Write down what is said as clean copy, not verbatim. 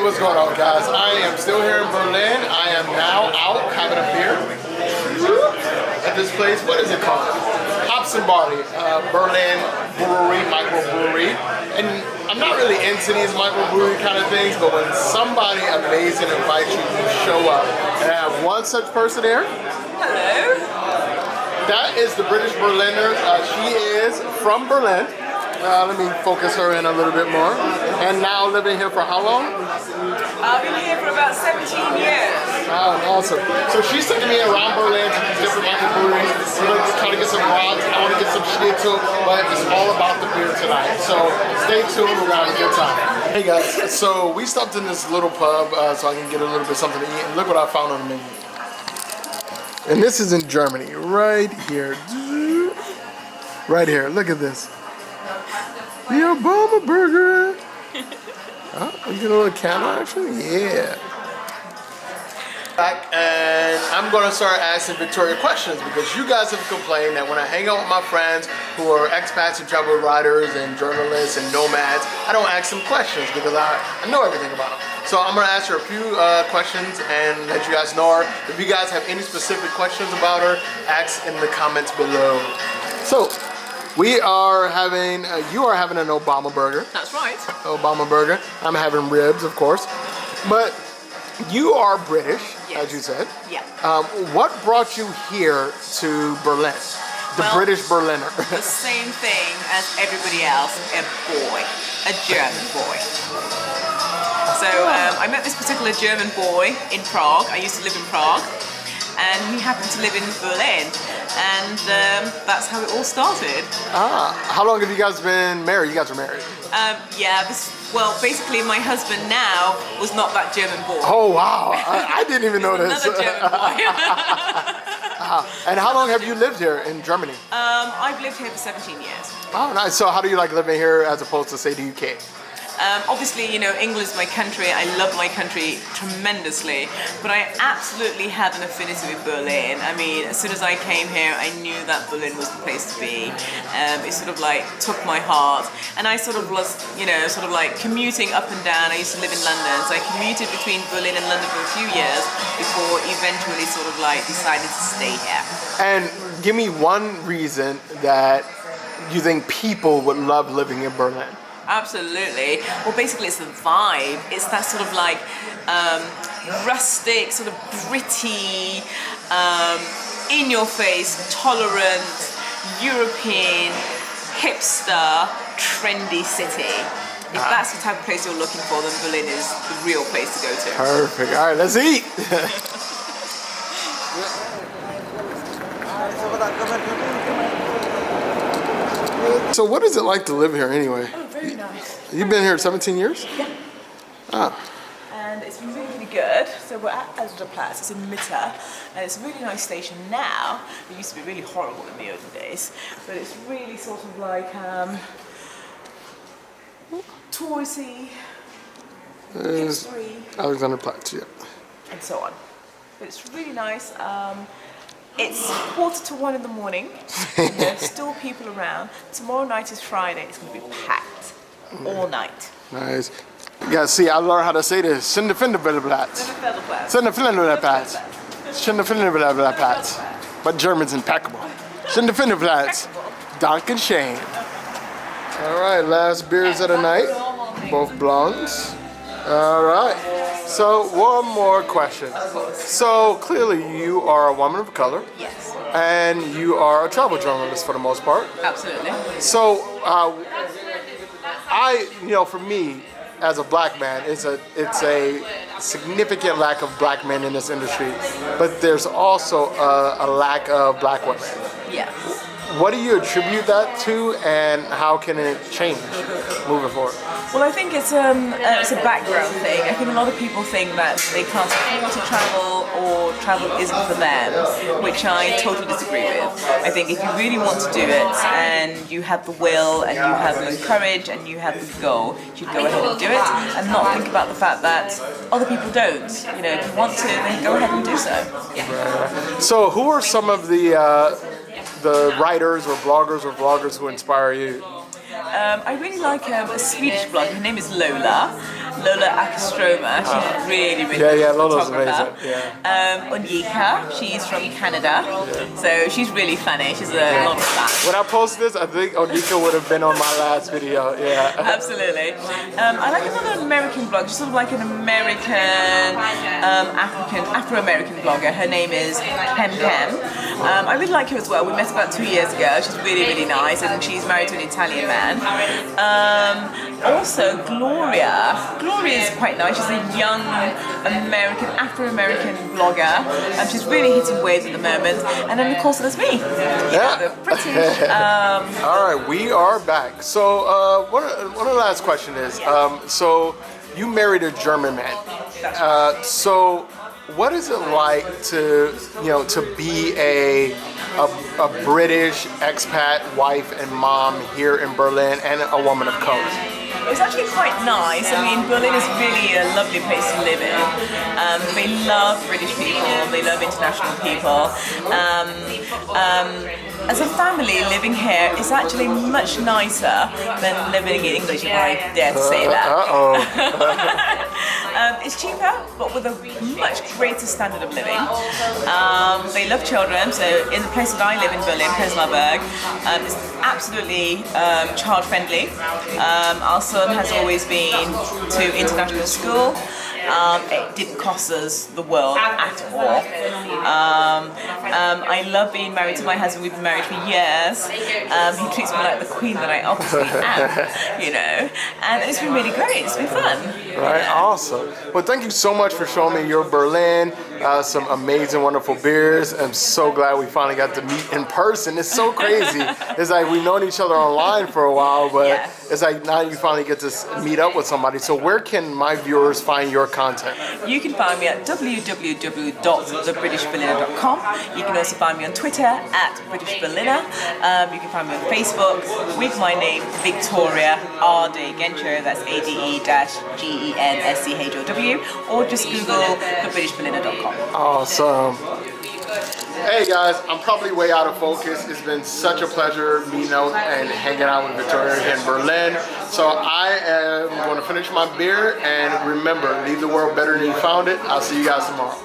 what's going on, guys? I am still here in Berlin. I am now out having a beer at this place. What is it called? Hops and Barley, Berlin brewery, microbrewery. And I'm not really into these microbrewery kind of things, but when somebody amazing invites you, you show up. And I have one such person here. Hello. That is the British Berliner. She is from Berlin. Let me focus her in a little bit more. And now living here for how long? I've been here for about 17 years. Oh, awesome. So she's taking me around Berlin to these different microbreweries. We're going to try to get some rods. I want to get some schnitzel, but it's all about the beer tonight. So stay tuned. We're going to have a good time. Hey guys, so we stopped in this little pub so I can get a little bit something to eat. And look what I found on the menu. And this is in Germany, right here. Right here. Look at this. The Obama burger. Oh, you get a little camera action? Yeah. Back, and I'm going to start asking Victoria questions because you guys have complained that when I hang out with my friends who are expats and travel writers and journalists and nomads, I don't ask them questions because I know everything about them. So I'm going to ask her a few questions and let you guys know her. If you guys have any specific questions about her, ask in the comments below. So, you are having an Obama burger. That's right. Obama burger. I'm having ribs, of course. But you are British, yes. as you said. Yeah. What brought you here to Berlin? The British Berliner. The same thing as everybody else, a boy, a German boy. So I met this particular German boy in Prague. I used to live in Prague. And he happened to live in Berlin, and that's how it all started. Ah, how long have you guys been married? You guys are married? Yeah, well, basically my husband now was not that German boy. Oh, wow. I didn't even know this. Another German boy. And how long have you lived here in Germany? I've lived here for 17 years. Oh, nice. So how do you like living here as opposed to, say, the UK? Obviously, you know, England is my country. I love my country tremendously, but I absolutely have an affinity with Berlin. I mean, as soon as I came here, I knew that Berlin was the place to be. It sort of like took my heart, and I sort of was, you know, sort of like commuting up and down. I used to live in London, so I commuted between Berlin and London for a few years before eventually sort of like decided to stay here. And give me one reason that you think people would love living in Berlin. Absolutely. Well, basically it's the vibe. It's that sort of like rustic, sort of gritty, in-your-face, tolerant, European, hipster, trendy city. If that's the type of place you're looking for, then Berlin is the real place to go to. Perfect. All right, let's eat. So what is it like to live here anyway? Oh, very nice. You've been here 17 years? Yeah. Ah. And it's been really, really good. So we're at Expat, it's in Mitte, and it's a really nice station now. It used to be really horrible in the olden days, but it's really sort of like touristy, history, Alexanderplatz, yeah. and so on. But it's really nice. It's 1:45 in the morning, and there's still people around. Tomorrow night is Friday, it's going to be packed all night. Nice. Yeah, see, I learned how to say this. Schinderfinderplatz. Schinderfinderplatz. But German's impeccable. Schinderfinderplatz. Danke schön. All right, last beers of the night. Both blondes. All right. So one more question. So clearly you are a woman of color. Yes. And you are a travel journalist for the most part. Absolutely. So for me, as a black man, it's a significant lack of black men in this industry, but there's also a lack of black women. Yes. What do you attribute that to, and how can it change moving forward? Well, I think it's a background thing. I think a lot of people think that they can't afford to travel or travel isn't for them, which I totally disagree with. I think if you really want to do it and you have the will and you have the courage and you have the goal, you should go ahead and do it and not think about the fact that other people don't. You know, if you want to, then go ahead and do so. Yeah. So who are some of the writers or bloggers who inspire you? I really like a Swedish blogger. Her name is Lola. Lola Akastroma, she's really, really Yeah, good Lola's photographer. amazing. Yeah. Onyeka, she's from Canada, so she's really funny. She's a lot of fun. When I post this, I think Onyeka would have been on my last video. Yeah. Absolutely. I like another American blog, just sort of like an American, Afro-American blogger. Her name is Kem Kem. I really like her as well. We met about 2 years ago. She's really, really nice, and she's married to an Italian man. Also, Gloria. Gloria is quite nice. She's a young American, Afro-American blogger. She's really hitting waves at the moment. And then, of course, there's me. Yeah. The British. All right, we are back. So, one of the last question is, so you married a German man. So, what is it like to be a British expat wife and mom here in Berlin and a woman of color? It was actually quite nice. I mean, Berlin is really a lovely place to live in. They love British people, they love international people. As a family, living here is actually much nicer than living in English, if I dare to say that. It's cheaper, but with a much greater standard of living. They love children, so in the place that I live in Berlin, Prenzlauer Berg, it's absolutely child-friendly. Our son has always been to international school. It didn't cost us the world at all. I love being married to my husband. We've been married for years. He treats me like the queen that I obviously am, and it's been really great. It's been fun. Right, awesome. Well, thank you so much for showing me your Berlin, some amazing, wonderful beers. I'm so glad we finally got to meet in person. It's so crazy. It's like we've known each other online for a while, but it's like now you finally get to meet up with somebody. So where can my viewers find your content? You can find me at www.thebritishberliner.com. You can also find me on Twitter at BritishBerliner. You can find me on Facebook with my name, Victoria R. De Gencho. That's ADE-GENSCHOW. Or just Google thebritishberliner.com. Awesome. Hey guys, I'm probably way out of focus. It's been such a pleasure meeting out and hanging out with Victoria here in Berlin. So I am going to finish my beer, and remember, leave the world better than you found it. I'll see you guys tomorrow.